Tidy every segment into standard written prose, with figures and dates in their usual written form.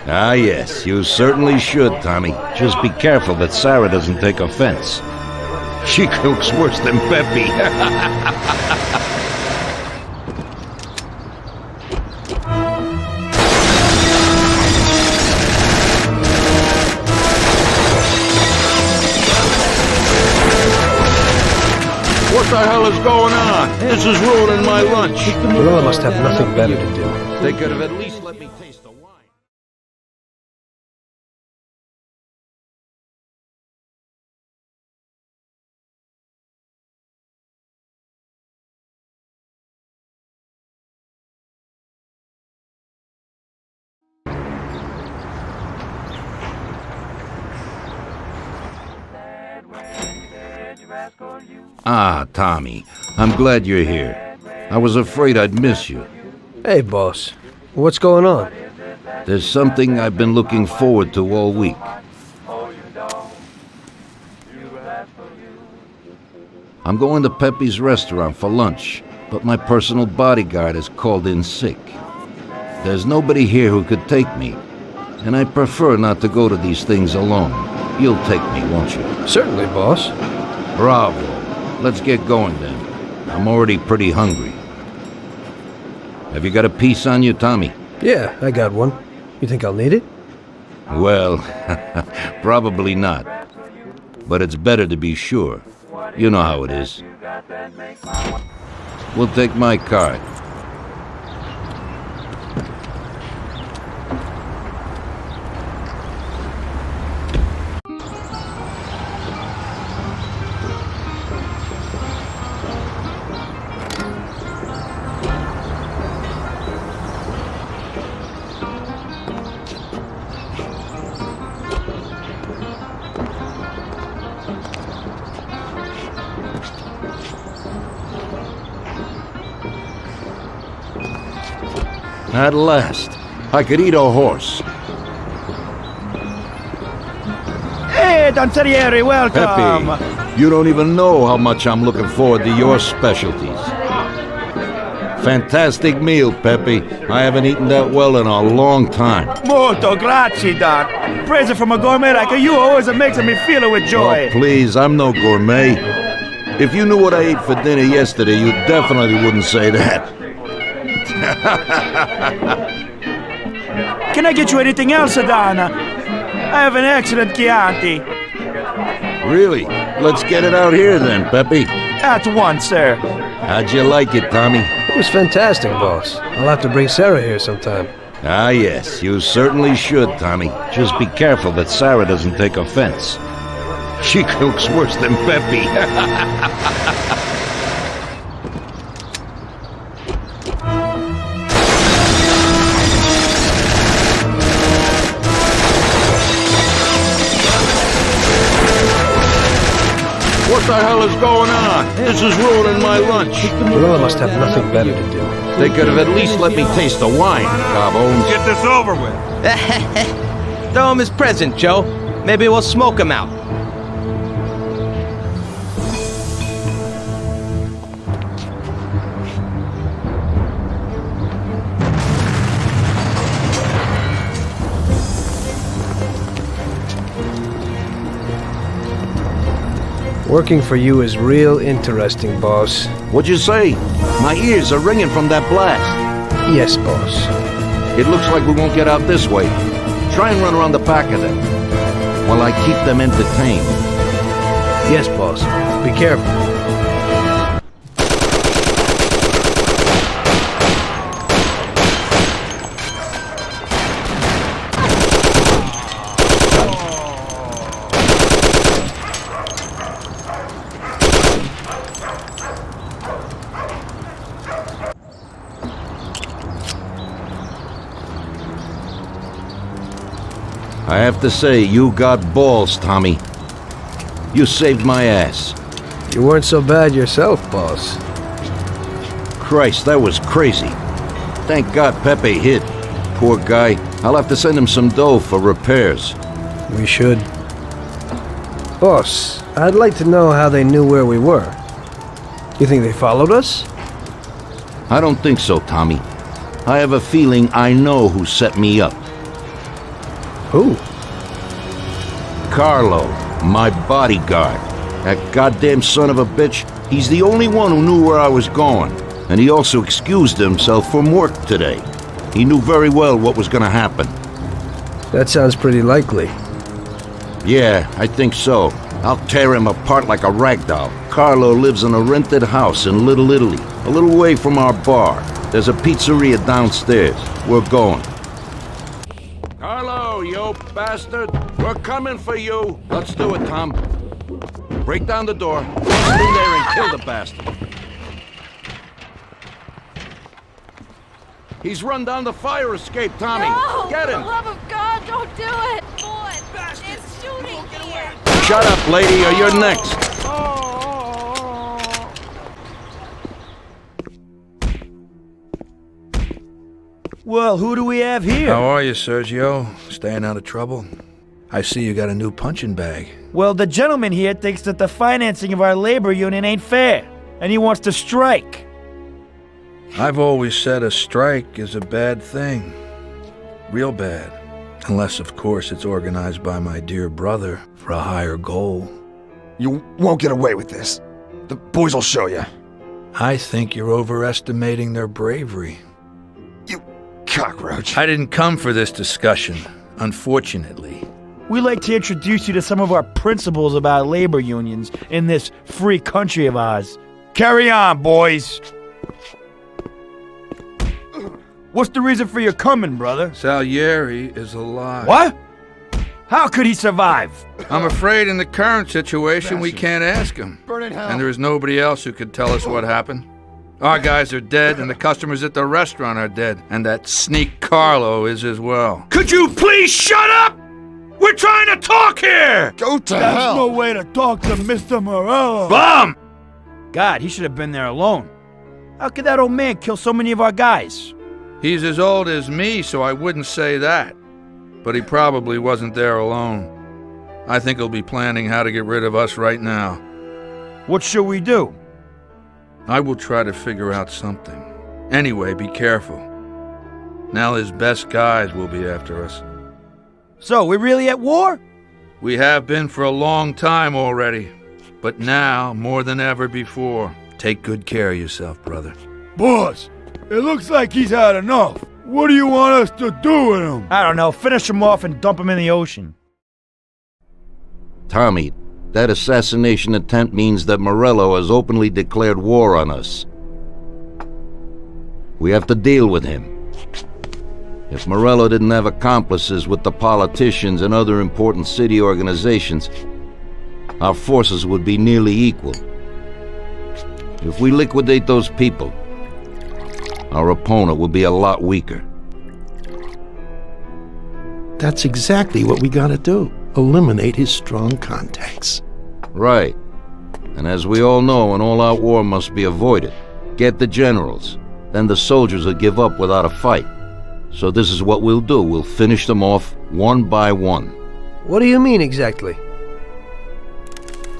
Ah, yes, you certainly should, Tommy. Just be careful that Sarah doesn't take offense. She cooks worse than Pepe. What the hell is going on? This is ruining my lunch. Gorilla must have nothing better to do. They could have at least let me taste the wine. Ah, Tommy, I'm glad you're here. I was afraid I'd miss you. Hey, boss. What's going on? There's something I've been looking forward to all week. I'm going to Pepe's restaurant for lunch, but my personal bodyguard is called in sick. There's nobody here who could take me, and I prefer not to go to these things alone. You'll take me, won't you? Certainly, boss. Bravo. Let's get going then. I'm already pretty hungry. Have you got a piece on you, Tommy? Yeah, I got one. You think I'll need it? Well, probably not. But it's better to be sure. You know how it is. We'll take my card. At last, I could eat a horse. Hey, Don Salieri, welcome! Pepe, you don't even know how much I'm looking forward to your specialties. Fantastic meal, Pepe. I haven't eaten that well in a long time. Molto grazie, Don. Praise from a gourmet like you always makes me feel with joy. Oh, please, I'm no gourmet. If you knew what I ate for dinner yesterday, you definitely wouldn't say that. Can I get you anything else, Don? I have an excellent Chianti. Really? Let's get it out here then, Pepe. At once, sir. How'd you like it, Tommy? It was fantastic, boss. I'll have to bring Sarah here sometime. Ah, yes, you certainly should, Tommy. Just be careful that Sarah doesn't take offense. She cooks worse than Pepe. What the hell is going on? This is ruining my lunch. Gorilla must have nothing better to do. They could have at least let me taste the wine, Gobbones. Get this over with. Throw him his present, Joe. Maybe we'll smoke him out. Working for you is real interesting, boss. What'd you say? My ears are ringing from that blast. Yes, boss. It looks like we won't get out this way. Try and run around the back of them, while I keep them entertained. Yes, boss. Be careful. I have to say, you got balls, Tommy. You saved my ass. You weren't so bad yourself, boss. Christ, that was crazy. Thank God Pepe hid. Poor guy. I'll have to send him some dough for repairs. We should. Boss, I'd like to know how they knew where we were. You think they followed us? I don't think so, Tommy. I have a feeling I know who set me up. Who? Carlo, my bodyguard. That goddamn son of a bitch, he's the only one who knew where I was going. And he also excused himself from work today. He knew very well what was gonna happen. That sounds pretty likely. Yeah, I think so. I'll tear him apart like a rag doll. Carlo lives in a rented house in Little Italy, a little way from our bar. There's a pizzeria downstairs. We're going. Carlo, you bastard! We're coming for you! Let's do it, Tom. Break down the door, get in there and kill the bastard. He's run down the fire escape, Tommy! No! Get him! For the love of God, don't do it! Boy, it's shooting here! Shut up, lady, or you're next! Well, who do we have here? How are you, Sergio? Staying out of trouble? I see you got a new punching bag. Well, the gentleman here thinks that the financing of our labor union ain't fair, and he wants to strike. I've always said a strike is a bad thing. Real bad. Unless, of course, it's organized by my dear brother for a higher goal. You won't get away with this. The boys will show you. I think you're overestimating their bravery. You cockroach. I didn't come for this discussion, unfortunately. We'd like to introduce you to some of our principles about labor unions in this free country of ours. Carry on, boys. What's the reason for your coming, brother? Salieri is alive. What? How could he survive? I'm afraid in the current situation we can't ask him. Burn in hell. And there is nobody else who could tell us what happened. Our guys are dead, and the customers at the restaurant are dead. And that sneak Carlo is as well. Could you please shut up? We're trying to talk here! Go to There's hell. no way to talk to Mr. Morello. Bum! God, he should have been there alone. How could that old man kill so many of our guys? He's as old as me, so I wouldn't say that. But he probably wasn't there alone. I think he'll be planning how to get rid of us right now. What should we do? I will try to figure out something. Anyway, be careful. Now his best guys will be after us. So, we're really at war? We have been for a long time already. But now, more than ever before, take good care of yourself, brother. Boss, it looks like he's had enough. What do you want us to do with him? I don't know. Finish him off and dump him in the ocean. Tommy, that assassination attempt means that Morello has openly declared war on us. We have to deal with him. If Morello didn't have accomplices with the politicians and other important city organizations, our forces would be nearly equal. If we liquidate those people, our opponent will be a lot weaker. That's exactly what we gotta do. Eliminate his strong contacts. Right. And as we all know, an all-out war must be avoided. Get the generals. Then the soldiers will give up without a fight. So this is what we'll do. We'll finish them off one by one. What do you mean exactly?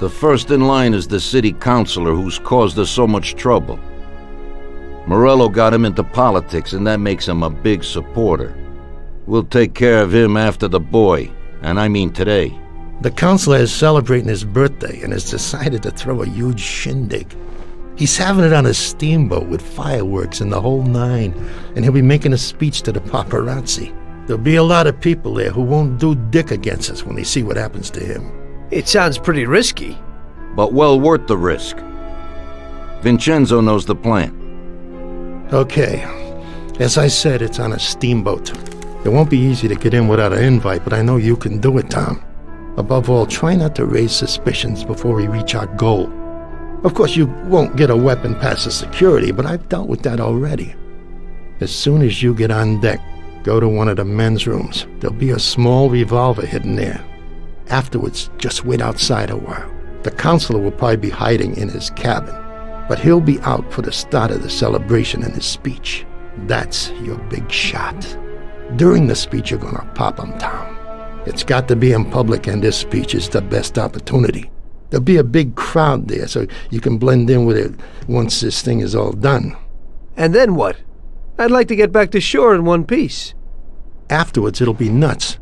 The first in line is the city councilor who's caused us so much trouble. Morello got him into politics, and that makes him a big supporter. We'll take care of him after the boy, and I mean today. The councilor is celebrating his birthday and has decided to throw a huge shindig. He's having it on a steamboat with fireworks and the whole nine, and he'll be making a speech to the paparazzi. There'll be a lot of people there who won't do dick against us when they see what happens to him. It sounds pretty risky. But well worth the risk. Vincenzo knows the plan. Okay. As I said, it's on a steamboat. It won't be easy to get in without an invite, but I know you can do it, Tom. Above all, try not to raise suspicions before we reach our goal. Of course, you won't get a weapon past the security, but I've dealt with that already. As soon as you get on deck, go to one of the men's rooms. There'll be a small revolver hidden there. Afterwards, just wait outside a while. The counselor will probably be hiding in his cabin, but he'll be out for the start of the celebration and his speech. That's your big shot. During the speech, you're gonna pop him, Tom. It's got to be in public, and this speech is the best opportunity. There'll be a big crowd there, so you can blend in with it once this thing is all done. And then what? I'd like to get back to shore in one piece. Afterwards, it'll be nuts.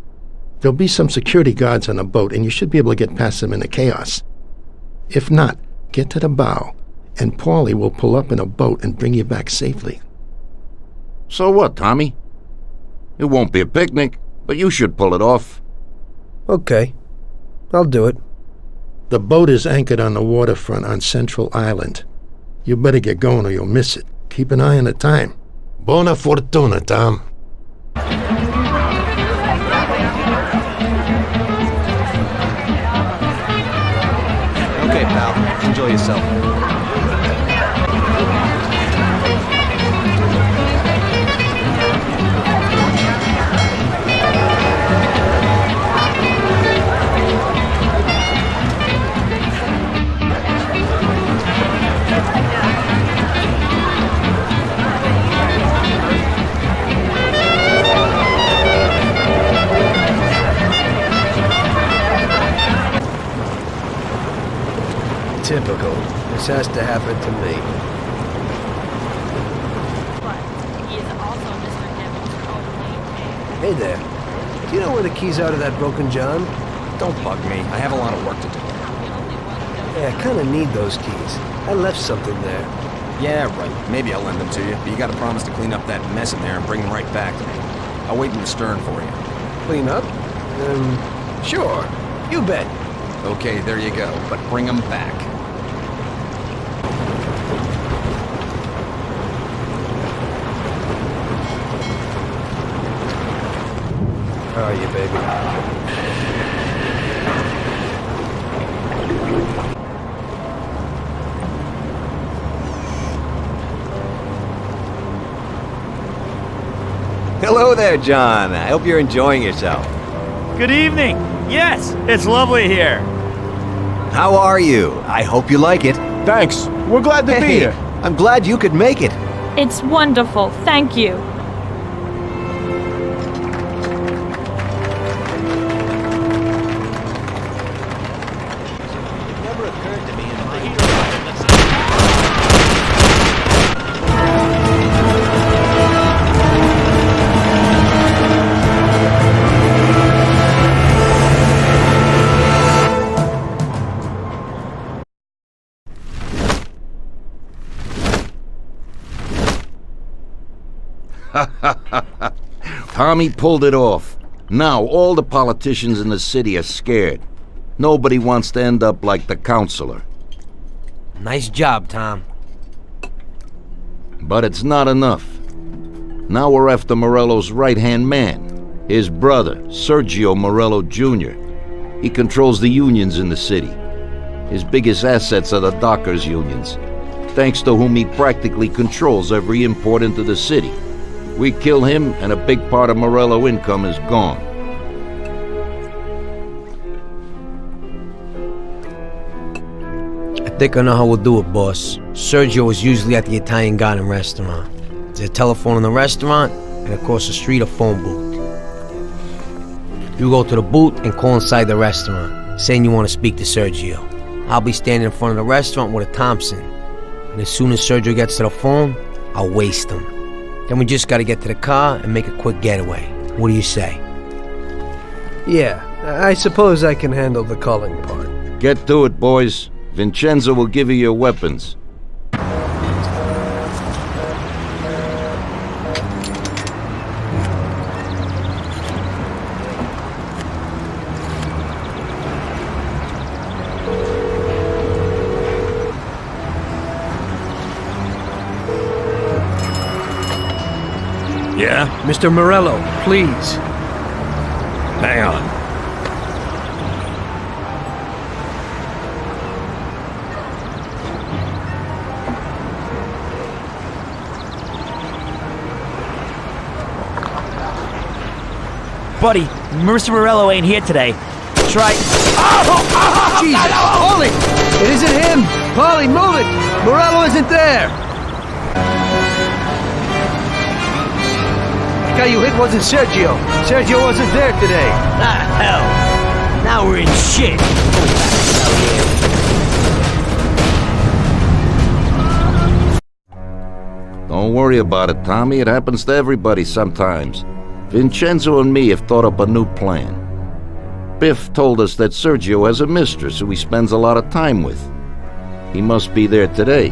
There'll be some security guards on the boat, and you should be able to get past them in the chaos. If not, get to the bow, and Paulie will pull up in a boat and bring you back safely. So what, Tommy? It won't be a picnic, but you should pull it off. Okay. I'll do it. The boat is anchored on the waterfront on Central Island. You better get going or you'll miss it. Keep an eye on the time. Buona fortuna, Tom. Okay, pal. Enjoy yourself. Typical. This has to happen to me. But he is also Mr. Devil's own Hey there. Do you know where the keys are to that broken John? Don't bug me. I have a lot of work to do. Yeah, I kinda need those keys. I left something there. Yeah, right. Maybe I'll lend them to you, but you gotta promise to clean up that mess in there and bring them right back to me. I'll wait in the stern for you. Clean up? Sure. You bet. Okay, there you go. But bring them back. How are you, baby? Hello there, John. I hope you're enjoying yourself. Good evening. Yes, it's lovely here. How are you? I hope you like it. Thanks. We're glad to be Hey, here. I'm glad you could make it. It's wonderful. Thank you. Tommy pulled it off. Now all the politicians in the city are scared. Nobody wants to end up like the counselor. Nice job, Tom. But it's not enough. Now we're after Morello's right-hand man, his brother, Sergio Morello Jr. He controls the unions in the city. His biggest assets are the dockers' unions, thanks to whom he practically controls every import into the city. We kill him, and a big part of Morello income is gone. I think I know how we'll do it, boss. Sergio is usually at the Italian Garden restaurant. There's a telephone in the restaurant, and across the street a phone booth. You go to the booth and call inside the restaurant, saying you want to speak to Sergio. I'll be standing in front of the restaurant with a Thompson, and as soon as Sergio gets to the phone, I'll waste him. Then we just gotta get to the car and make a quick getaway. What do you say? Yeah, I suppose I can handle the calling part. Get to it, boys. Vincenzo will give you your weapons. Yeah? Mr. Morello, please. Hang on. Buddy, Mr. Morello ain't here today. Try... Jesus! Paulie! It isn't him! Paulie, move it! Morello isn't there! The guy you hit wasn't Sergio. Sergio wasn't there today. Ah, hell! Now we're in shit! Don't worry about it, Tommy. It happens to everybody sometimes. Vincenzo and me have thought up a new plan. Biff told us that Sergio has a mistress who he spends a lot of time with. He must be there today.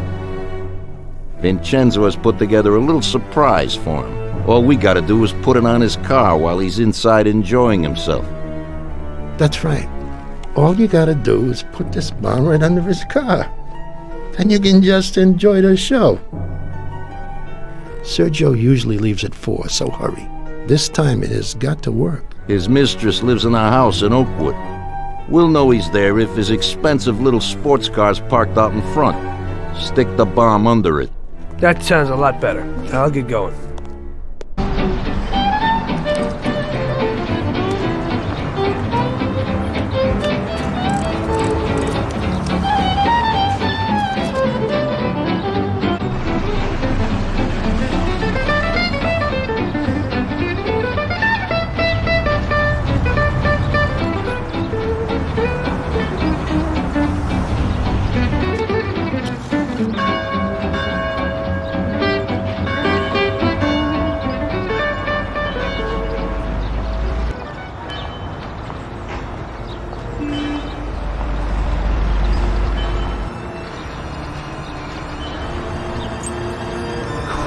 Vincenzo has put together a little surprise for him. All we gotta do is put it on his car while he's inside enjoying himself. That's right. All you gotta do is put this bomb right under his car. Then you can just enjoy the show. Sergio usually leaves at 4, so hurry. This time it has got to work. His mistress lives in a house in Oakwood. We'll know he's there if his expensive little sports car's parked out in front. Stick the bomb under it. That sounds a lot better. I'll get going.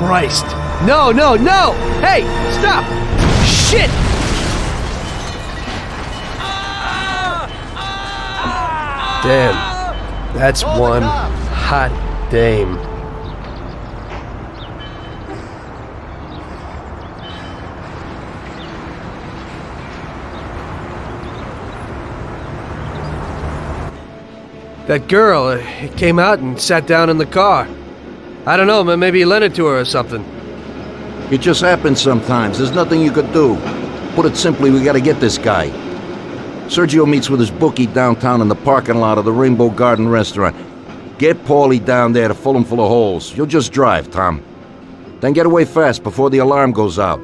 Christ. No, no, no! Hey, stop! Shit! Damn. That's one hot dame. That girl came out and sat down in the car. I don't know, maybe he lent it to her or something. It just happens sometimes. There's nothing you could do. Put it simply, we gotta get this guy. Sergio meets with his bookie downtown in the parking lot of the Rainbow Garden restaurant. Get Paulie down there to fill him full of holes. You'll just drive, Tom. Then get away fast before the alarm goes out.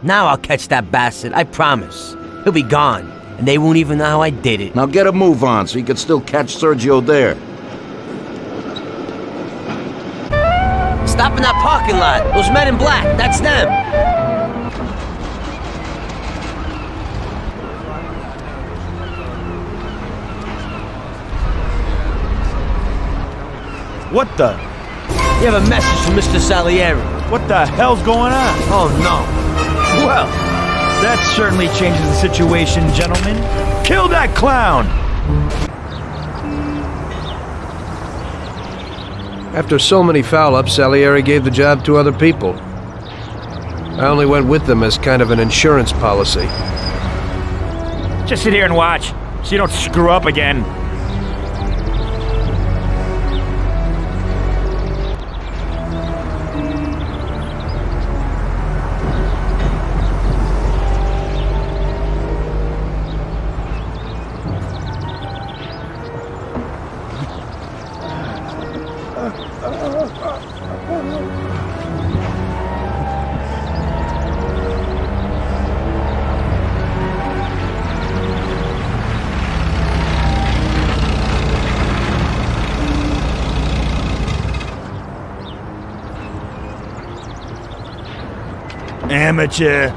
Now I'll catch that bastard, I promise. He'll be gone, and they won't even know how I did it. Now get a move on so you can still catch Sergio there. Stop in that parking lot. Those men in black, that's them. What the? You have a message from Mr. Salieri. What the hell's going on? Oh, no. Well, that certainly changes the situation, gentlemen. Kill that clown! After so many foul-ups, Salieri gave the job to other people. I only went with them as kind of an insurance policy. Just sit here and watch, so you don't screw up again. Amateur.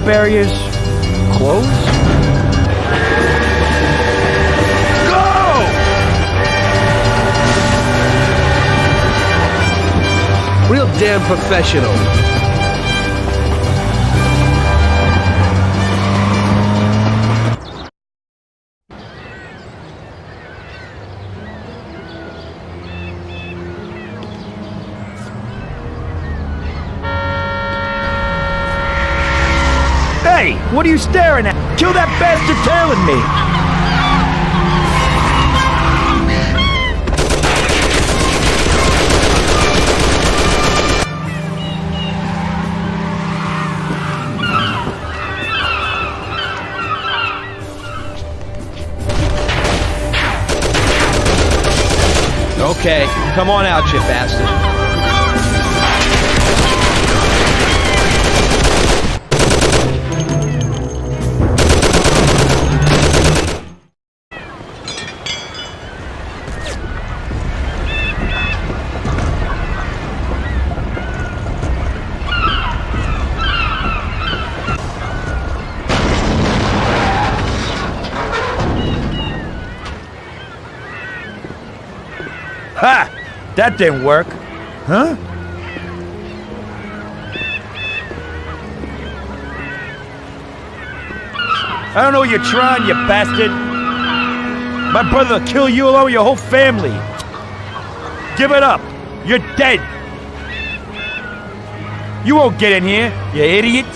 areas closed? Real damn professional. Hey, what are you staring at? Kill that bastard tailing me! Okay, come on out, you bastard. Ha! That didn't work. Huh? I don't know what you're trying, you bastard. My brother will kill you along with your whole family. Give it up. You're dead. You won't get in here, you idiot.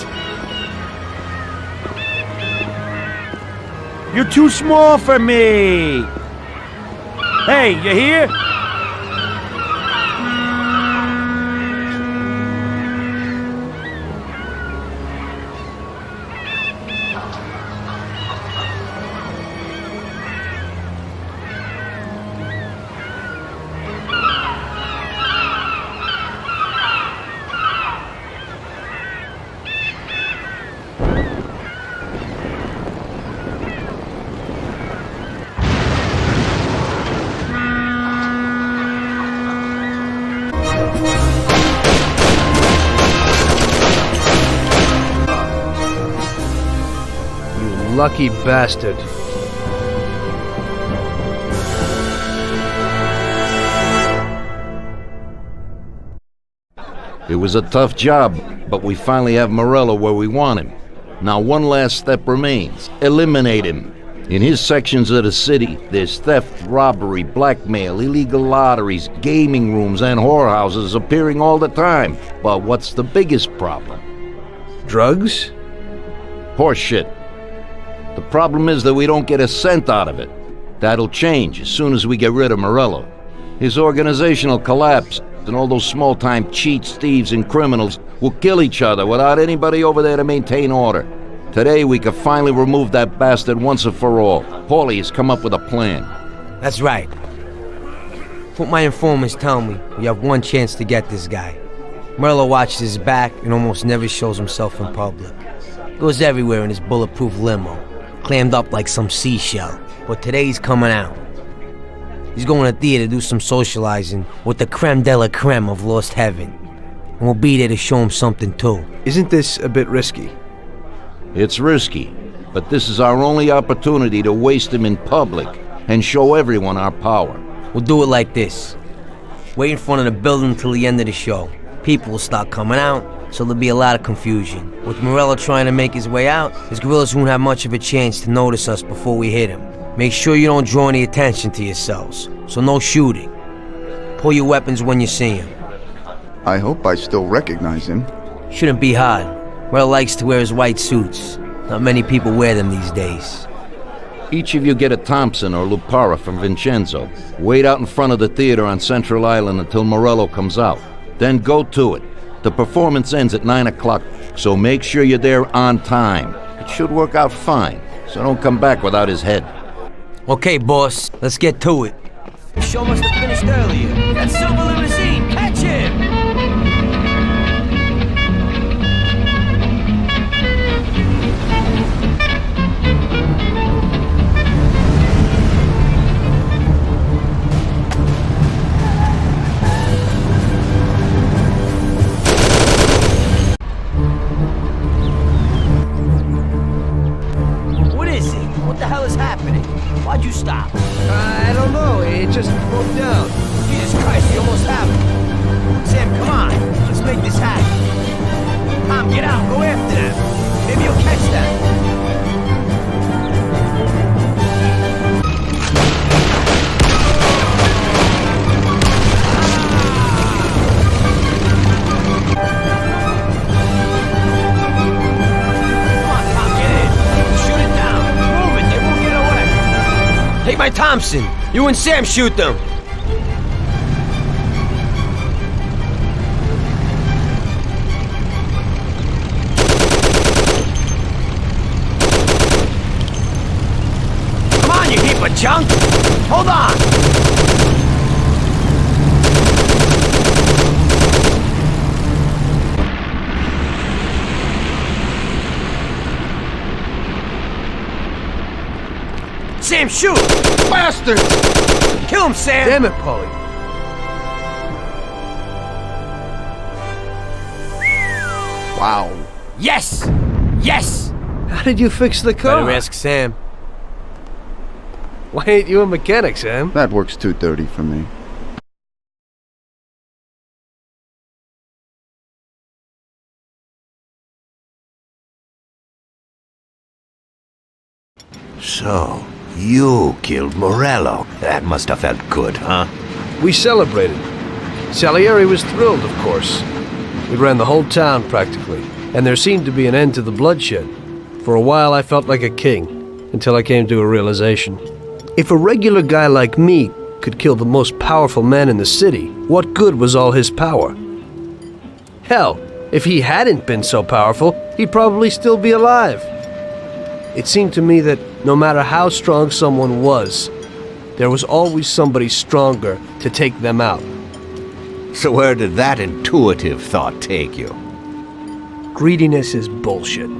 You're too small for me. Hey, you here? Lucky bastard. It was a tough job, but we finally have Morello where we want him. Now one last step remains. Eliminate him. In his sections of the city, there's theft, robbery, blackmail, illegal lotteries, gaming rooms, and whorehouses appearing all the time. But what's the biggest problem? Drugs? Horseshit. The problem is that we don't get a cent out of it. That'll change as soon as we get rid of Morello. His organization will collapse, and all those small-time cheats, thieves, and criminals will kill each other without anybody over there to maintain order. Today, we could finally remove that bastard once and for all. Paulie has come up with a plan. That's right. What my informants tell me, we have one chance to get this guy. Morello watches his back and almost never shows himself in public. Goes everywhere in his bulletproof limo, clammed up like some seashell. But today he's coming out. He's going to theater to do some socializing with the creme de la creme of Lost Heaven. And we'll be there to show him something too. Isn't this a bit risky? It's risky, but this is our only opportunity to waste him in public and show everyone our power. We'll do it like this. Wait in front of the building till the end of the show. People will start coming out, so there'll be a lot of confusion. With Morello trying to make his way out, his guerrillas won't have much of a chance to notice us before we hit him. Make sure you don't draw any attention to yourselves, so no shooting. Pull your weapons when you see him. I hope I still recognize him. Shouldn't be hard. Morello likes to wear his white suits. Not many people wear them these days. Each of you get a Thompson or Lupara from Vincenzo. Wait out in front of the theater on Central Island until Morello comes out. Then go to it. The performance ends at 9 o'clock, so make sure you're there on time. It should work out fine, so don't come back without his head. Okay, boss, let's get to it. The show must have finished earlier. That silver limousine, catch him! right, Thompson. You and Sam shoot them. Come on, you heap of junk. Hold on. Sam, shoot! Bastard! Kill him, Sam! Damn it, Paulie. Wow. Yes! Yes! How did you fix the car? Better ask Sam. Why ain't you a mechanic, Sam? That works too dirty for me. So, you killed Morello. That must have felt good, huh? We celebrated. Salieri was thrilled, of course. We ran the whole town, practically, and there seemed to be an end to the bloodshed. For a while, I felt like a king, until I came to a realization. If a regular guy like me could kill the most powerful man in the city, what good was all his power? Hell, if he hadn't been so powerful, he'd probably still be alive. It seemed to me that no matter how strong someone was, there was always somebody stronger to take them out. So where did that intuitive thought take you? Greediness is bullshit.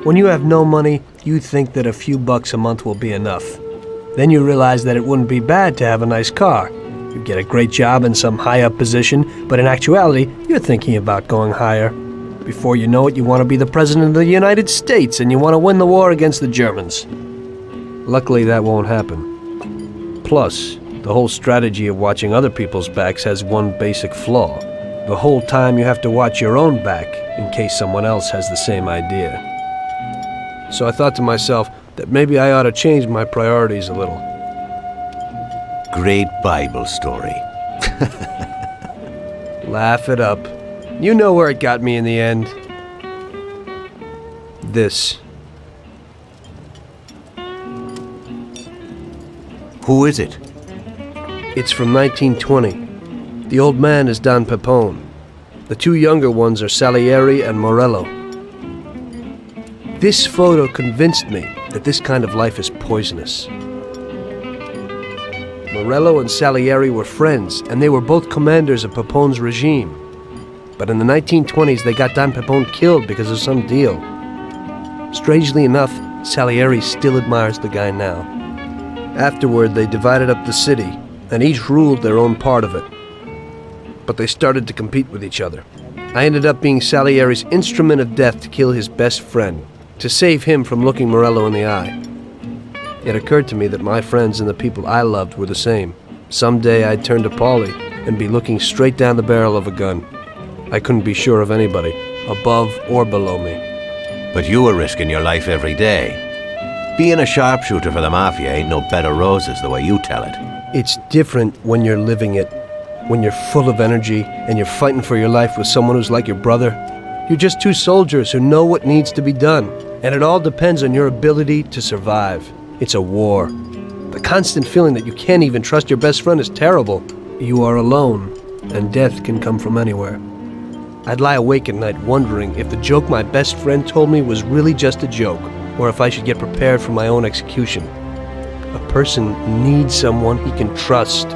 When you have no money, you think that a few bucks a month will be enough. Then you realize that it wouldn't be bad to have a nice car. You get a great job in some high-up position, but in actuality, you're thinking about going higher. Before you know it, you want to be the President of the United States, and you want to win the war against the Germans. Luckily, that won't happen. Plus, the whole strategy of watching other people's backs has one basic flaw. The whole time you have to watch your own back in case someone else has the same idea. So I thought to myself that maybe I ought to change my priorities a little. Great Bible story. Laugh it up. You know where it got me in the end. This. Who is it? It's from 1920. The old man is Don Pepone. The two younger ones are Salieri and Morello. This photo convinced me that this kind of life is poisonous. Morello and Salieri were friends, and they were both commanders of Pepone's regime. But in the 1920s, they got Don Pepone killed because of some deal. Strangely enough, Salieri still admires the guy now. Afterward, they divided up the city, and each ruled their own part of it. But they started to compete with each other. I ended up being Salieri's instrument of death to kill his best friend, to save him from looking Morello in the eye. It occurred to me that my friends and the people I loved were the same. Someday I'd turn to Paulie and be looking straight down the barrel of a gun. I couldn't be sure of anybody, above or below me. But you were risking your life every day. Being a sharpshooter for the Mafia ain't no bed of roses the way you tell it. It's different when you're living it. When you're full of energy and you're fighting for your life with someone who's like your brother. You're just two soldiers who know what needs to be done, and it all depends on your ability to survive. It's a war. The constant feeling that you can't even trust your best friend is terrible. You are alone, and death can come from anywhere. I'd lie awake at night wondering if the joke my best friend told me was really just a joke, or if I should get prepared for my own execution. A person needs someone he can trust.